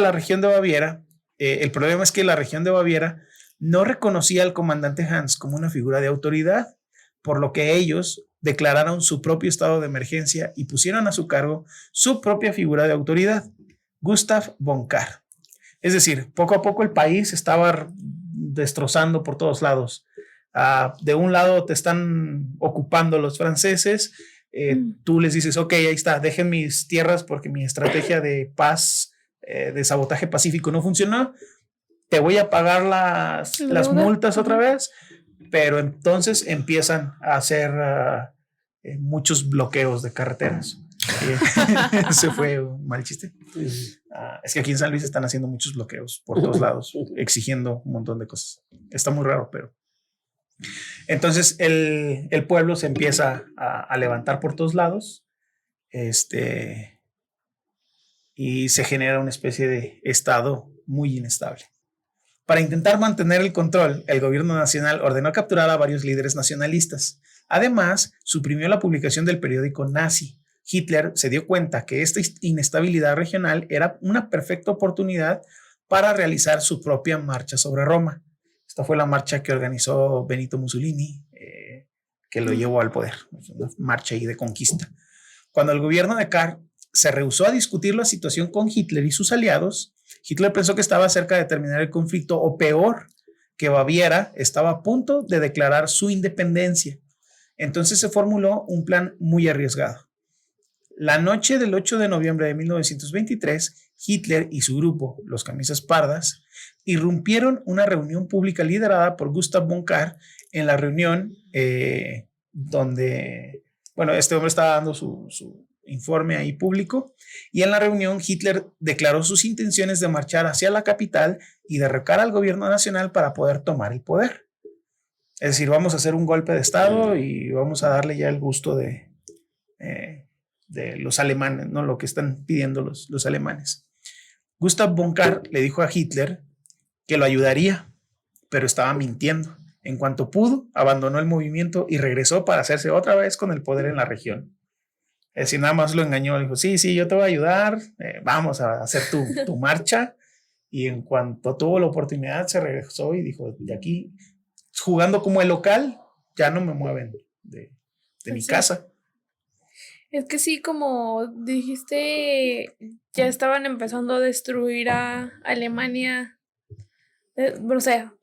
que la región de Baviera no reconocía al comandante Hans como una figura de autoridad, por lo que ellos declararon su propio estado de emergencia y pusieron a su cargo su propia figura de autoridad, Gustav von Kahr. Es decir, poco a poco el país estaba destrozando por todos lados. De un lado te están ocupando los franceses, tú les dices, ok, ahí está, dejen mis tierras porque mi estrategia de paz, de sabotaje pacífico no funcionó, te voy a pagar las multas otra vez, pero entonces empiezan a hacer muchos bloqueos de carreteras. Ese fue un mal chiste. Es que aquí en San Luis están haciendo muchos bloqueos por todos lados, exigiendo un montón de cosas. Está muy raro, pero... Entonces el pueblo se empieza a levantar por todos lados, y se genera una especie de estado muy inestable. Para intentar mantener el control, el gobierno nacional ordenó capturar a varios líderes nacionalistas. Además, suprimió la publicación del periódico nazi. Hitler se dio cuenta que esta inestabilidad regional era una perfecta oportunidad para realizar su propia marcha sobre Roma. Esta fue la marcha que organizó Benito Mussolini, que lo llevó al poder. Una marcha ahí de conquista. Cuando el gobierno de Kahr se rehusó a discutir la situación con Hitler y sus aliados, Hitler pensó que estaba cerca de terminar el conflicto, o peor, que Baviera estaba a punto de declarar su independencia. Entonces se formuló un plan muy arriesgado. La noche del 8 de noviembre de 1923, Hitler y su grupo, los Camisas Pardas, irrumpieron una reunión pública liderada por Gustav von Kahr. En la reunión donde, bueno, este hombre estaba dando su informe ahí público, y en la reunión Hitler declaró sus intenciones de marchar hacia la capital y derrocar al gobierno nacional para poder tomar el poder. Es decir, vamos a hacer un golpe de estado y vamos a darle ya el gusto de los alemanes, ¿no? Lo que están pidiendo los alemanes. Gustav von Kahr le dijo a Hitler que lo ayudaría, pero estaba mintiendo. En cuanto pudo, abandonó el movimiento y regresó para hacerse otra vez con el poder en la región. Es decir, nada más lo engañó, le dijo, sí, yo te voy a ayudar, vamos a hacer tu marcha. Y en cuanto tuvo la oportunidad, se regresó y dijo, de aquí, jugando como el local, ya no me mueven de mi casa. Es que sí, como dijiste, ya estaban empezando a destruir a Alemania. O sea,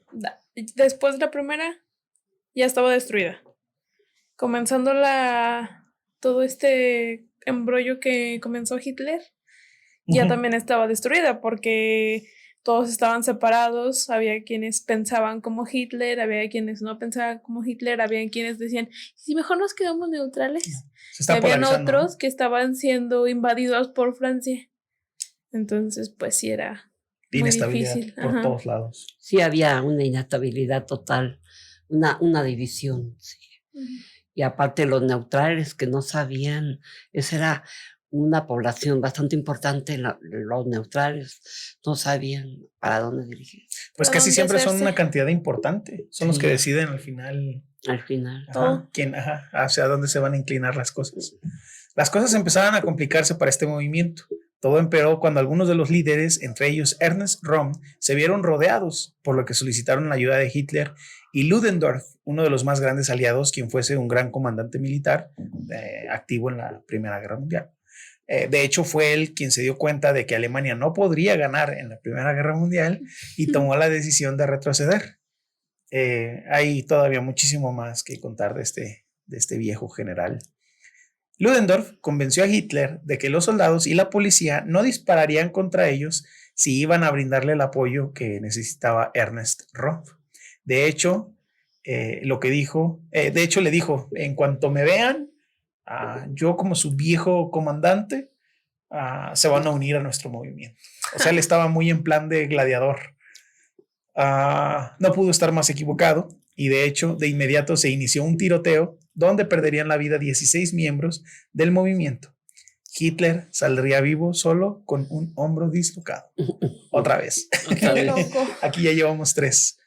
después de la primera, ya estaba destruida. Comenzando todo este embrollo que comenzó Hitler, ya también estaba destruida porque todos estaban separados, había quienes pensaban como Hitler, había quienes no pensaban como Hitler, había quienes decían, si mejor nos quedamos neutrales. Y habían otros que estaban siendo invadidos por Francia. Entonces, pues sí era muy difícil. Por todos lados. Sí, había una inestabilidad total, una división, sí. Y aparte los neutrales que no sabían, esa era una población bastante importante, los neutrales no sabían para dónde dirigir. Pues casi siempre son una cantidad importante, son los que deciden al final. Al final. Hacia dónde se van a inclinar las cosas. Las cosas empezaban a complicarse para este movimiento. Todo empeoró cuando algunos de los líderes, entre ellos Ernst Röhm, se vieron rodeados, por lo que solicitaron la ayuda de Hitler y Ludendorff, uno de los más grandes aliados, quien fuese un gran comandante militar activo en la Primera Guerra Mundial. De hecho, fue él quien se dio cuenta de que Alemania no podría ganar en la Primera Guerra Mundial y tomó la decisión de retroceder. Hay todavía muchísimo más que contar de este viejo general. Ludendorff convenció a Hitler de que los soldados y la policía no dispararían contra ellos si iban a brindarle el apoyo que necesitaba Ernst Röhm. De hecho, le dijo, en cuanto me vean, yo como su viejo comandante, se van a unir a nuestro movimiento. O sea, él estaba muy en plan de gladiador. No pudo estar más equivocado y de hecho, de inmediato se inició un tiroteo donde perderían la vida 16 miembros del movimiento. Hitler saldría vivo solo con un hombro dislocado. Otra vez. Aquí ya llevamos 3.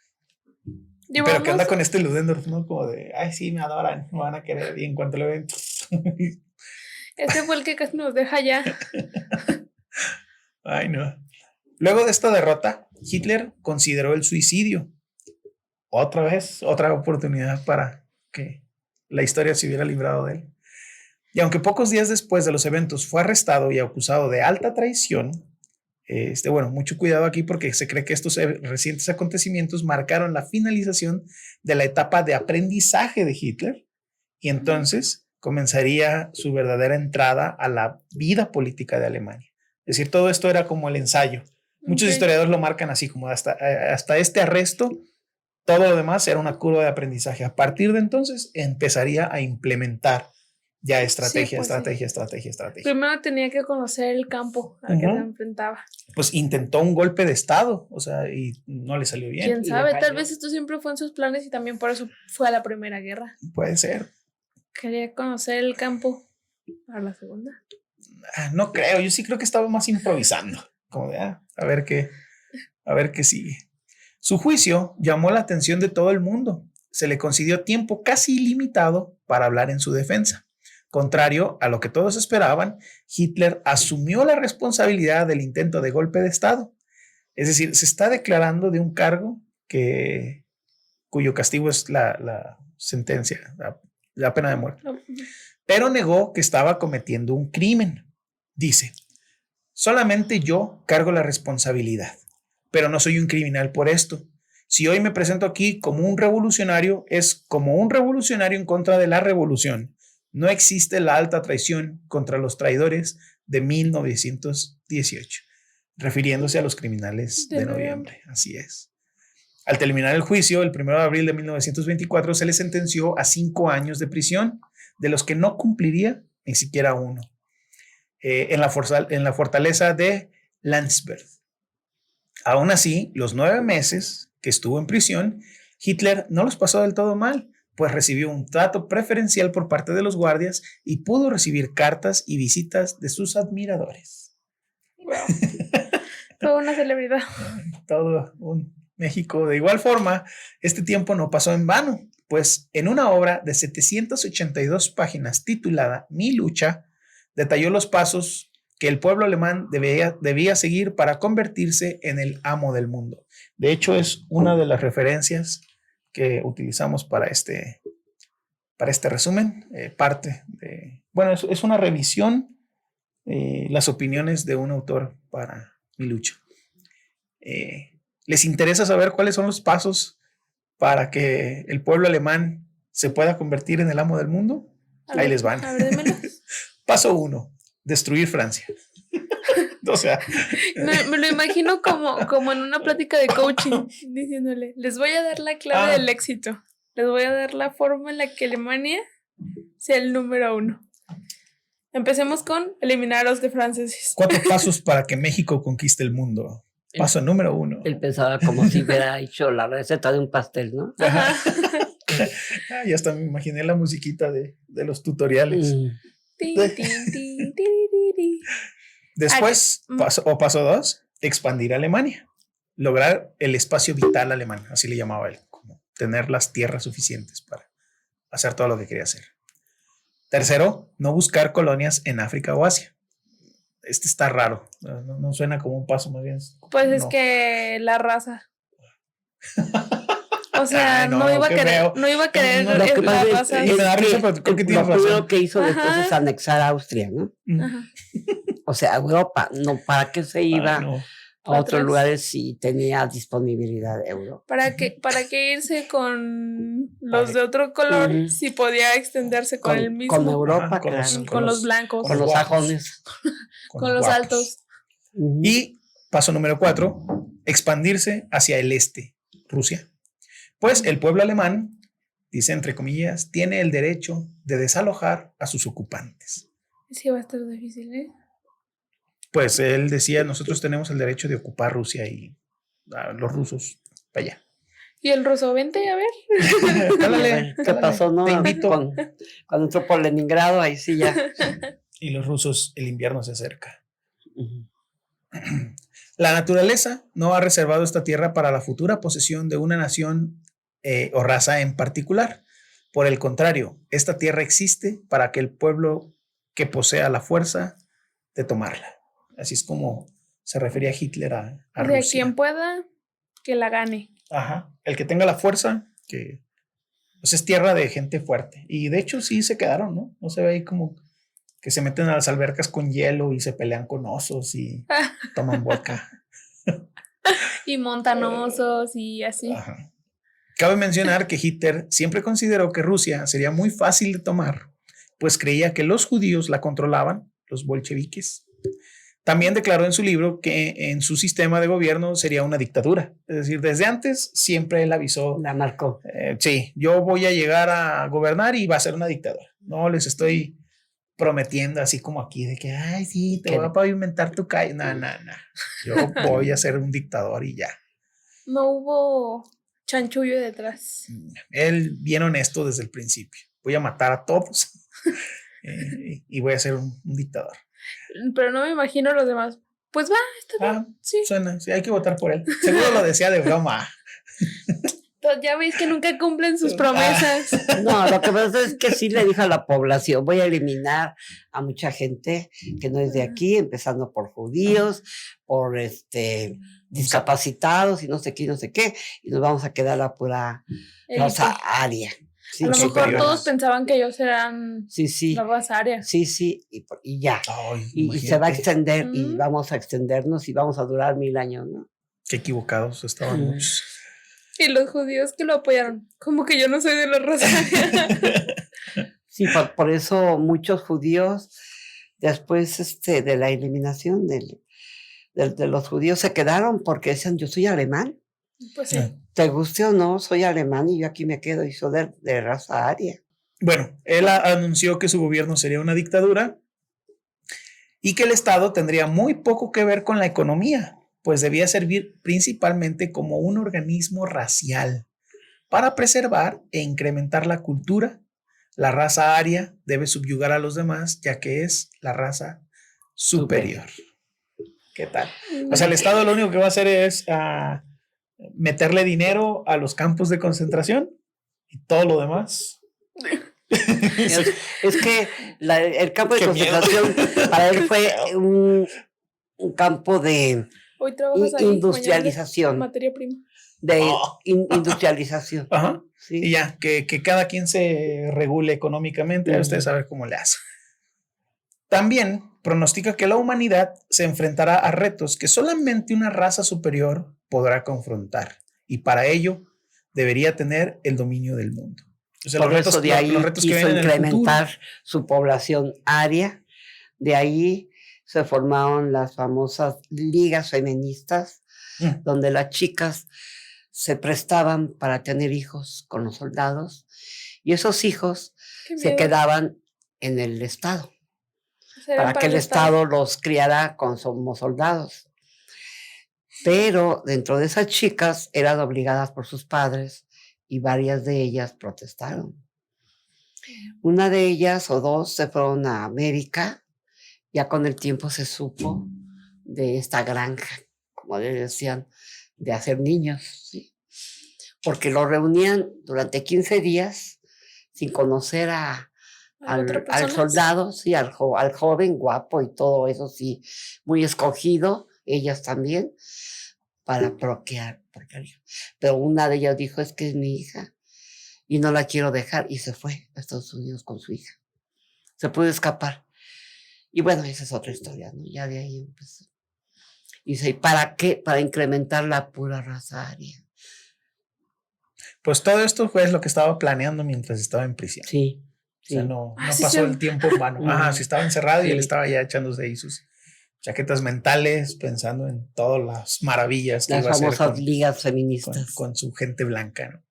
Pero ¿qué onda con este Ludendorff, no? Como de, ay, sí, me adoran, me van a querer y en cuanto lo ven. Este fue el que casi nos deja ya. Ay, no. Luego de esta derrota, Hitler consideró el suicidio. Otra vez, otra oportunidad para que la historia se hubiera librado de él. Y aunque pocos días después de los eventos fue arrestado y acusado de alta traición, mucho cuidado aquí porque se cree que estos recientes acontecimientos marcaron la finalización de la etapa de aprendizaje de Hitler y entonces comenzaría su verdadera entrada a la vida política de Alemania. Es decir, todo esto era como el ensayo. Muchos historiadores lo marcan así, como hasta este arresto, todo lo demás era una curva de aprendizaje. A partir de entonces empezaría a implementar ya estrategia. Primero tenía que conocer el campo al que se enfrentaba. Pues intentó un golpe de estado, o sea, y no le salió bien. ¿Quién sabe? Tal vez esto siempre fue en sus planes y también por eso fue a la Primera Guerra. Puede ser. Quería conocer el campo para la segunda. No creo, yo sí creo que estaba más improvisando, como de, a ver qué sigue. Su juicio llamó la atención de todo el mundo. Se le concedió tiempo casi ilimitado para hablar en su defensa. Contrario a lo que todos esperaban, Hitler asumió la responsabilidad del intento de golpe de Estado. Es decir, se está declarando de un cargo cuyo castigo es la sentencia, la pena de muerte. Pero negó que estaba cometiendo un crimen. Dice, solamente yo cargo la responsabilidad, pero no soy un criminal por esto. Si hoy me presento aquí como un revolucionario, es como un revolucionario en contra de la revolución. no existe la alta traición contra los traidores de 1918, refiriéndose a los criminales de noviembre. Así es. Al terminar el juicio, el 1 de abril de 1924, se le sentenció a 5 años de prisión, de los que no cumpliría ni siquiera uno, en la fortaleza de Landsberg. Aún así, los 9 meses que estuvo en prisión, Hitler no los pasó del todo mal, pues recibió un trato preferencial por parte de los guardias y pudo recibir cartas y visitas de sus admiradores. Wow. Toda una celebridad. Todo un México. De igual forma, este tiempo no pasó en vano, pues en una obra de 782 páginas titulada Mi lucha, detalló los pasos que el pueblo alemán debía seguir para convertirse en el amo del mundo. De hecho, es una de las referencias que utilizamos para este resumen. Es una revisión, las opiniones de un autor para Mi lucha. ¿Les interesa saber cuáles son los pasos para que el pueblo alemán se pueda convertir en el amo del mundo? Ahí les van. Paso 1, destruir Francia. O sea, me lo imagino como en una plática de coaching, diciéndole, les voy a dar la clave del éxito, les voy a dar la forma en la que Alemania sea el número 1. Empecemos con eliminar a los de franceses. 4 pasos para que México conquiste el mundo. Paso número 1. Él pensaba como si hubiera hecho la receta de un pastel, ¿no? Ajá. Ya hasta me imaginé la musiquita de los tutoriales. Después, paso 2, expandir Alemania. Lograr el espacio vital alemán, así le llamaba él, como tener las tierras suficientes para hacer todo lo que quería hacer. Tercero, no buscar colonias en África o Asia. Este está raro, no suena como un paso, más bien. Pues es que la raza. O sea, no iba a querer la raza. Lo primero que hizo después es anexar a Austria, ¿no? Ajá. O sea, Europa, no, ¿para qué se iba a otros lugares si tenía disponibilidad de euro? ¿Para qué irse con los de otro color si podía extenderse con el mismo? Con Europa, con los blancos. Con los sajones. Con los altos. Y paso número 4, expandirse hacia el este, Rusia. Pues el pueblo alemán, dice entre comillas, tiene el derecho de desalojar a sus ocupantes. Sí, va a estar difícil, ¿eh? Pues él decía, nosotros tenemos el derecho de ocupar Rusia y los rusos para allá. Y el ruso, vente a ver. Cálale, ¿qué pasó, no? Te invito. Cuando entró por Leningrado, ahí sí ya. Y los rusos, el invierno se acerca. La naturaleza no ha reservado esta tierra para la futura posesión de una nación o raza en particular. Por el contrario, esta tierra existe para que el pueblo que posea la fuerza de tomarla. Así es como se refería Hitler a Rusia. De quien pueda, que la gane. Ajá. El que tenga la fuerza, que pues es tierra de gente fuerte. Y de hecho sí se quedaron, ¿no? No se ve ahí como que se meten a las albercas con hielo y se pelean con osos y toman vodka. Y montan osos y así. Ajá. Cabe mencionar que Hitler siempre consideró que Rusia sería muy fácil de tomar, pues creía que los judíos la controlaban, los bolcheviques. También declaró en su libro que en su sistema de gobierno sería una dictadura. Es decir, desde antes siempre él avisó. La marcó. Sí, yo voy a llegar a gobernar y va a ser una dictadura. No les estoy prometiendo así como aquí de que, ay, sí, te voy a pavimentar tu calle. No. Yo voy a ser un dictador y ya. No hubo chanchullo detrás. Él bien honesto desde el principio. Voy a matar a todos y voy a ser un dictador. Pero no me imagino los demás. Pues va, está bien. Sí. Suena, sí, hay que votar por él. Seguro lo decía de broma. Ya veis que nunca cumplen sus promesas. No, lo que pasa es que sí le dijo a la población, voy a eliminar a mucha gente que no es de aquí, empezando por judíos, por discapacitados y no sé qué, y nos vamos a quedar a pura raza aria. Sí, a lo mejor todos pensaban que ellos eran la raza aria. Sí, y ya. Ay, y se va a extender, y vamos a extendernos y vamos a durar 1000 años, ¿no? Qué equivocados estaban muchos. Y los judíos que lo apoyaron, como que yo no soy de la raza aria. Sí, por eso muchos judíos, después de la eliminación de los judíos, se quedaron porque decían, yo soy alemán. Pues sí. Te guste o no, soy alemán y yo aquí me quedo y soy de raza aria. Bueno, él anunció que su gobierno sería una dictadura y que el Estado tendría muy poco que ver con la economía, pues debía servir principalmente como un organismo racial para preservar e incrementar la cultura. La raza aria debe subyugar a los demás, ya que es la raza superior. ¿Qué tal? O sea, el Estado lo único que va a hacer es meterle dinero a los campos de concentración y todo lo demás. Es que el campo de concentración para él fue un campo de industrialización. Materia prima. Industrialización. Ajá. Sí. Y ya, que cada quien se regule económicamente, ustedes saben cómo le hace. También pronostica que la humanidad se enfrentará a retos que solamente una raza superior podrá confrontar, y para ello debería tener el dominio del mundo. O sea, por eso de ahí quiso incrementar su población aria. De ahí se formaron las famosas ligas feministas, donde las chicas se prestaban para tener hijos con los soldados, y esos hijos se quedaban en el Estado, para que el Estado los criara como soldados. Pero dentro de esas chicas eran obligadas por sus padres y varias de ellas protestaron. Una de ellas o dos se fueron a América. Ya con el tiempo se supo de esta granja, como les decían, de hacer niños, ¿sí? Porque lo reunían durante 15 días sin conocer al soldado, sí, al joven guapo y todo eso, sí, muy escogido, ellas también, para procrear. Pero una de ellas dijo, es que es mi hija y no la quiero dejar, y se fue a Estados Unidos con su hija. Se pudo escapar. Y bueno, esa es otra historia, ¿no? Ya de ahí empezó. Y dice, ¿para qué? Para incrementar la pura raza aria. Pues todo esto fue lo que estaba planeando mientras estaba en prisión. Sí. O sea, no pasó el tiempo en vano. Ajá, sí estaba encerrado y él estaba ya echándose ahí sus chaquetas mentales, pensando en todas las maravillas que las iba a hacer famosas ligas feministas. con su gente blanca, ¿no?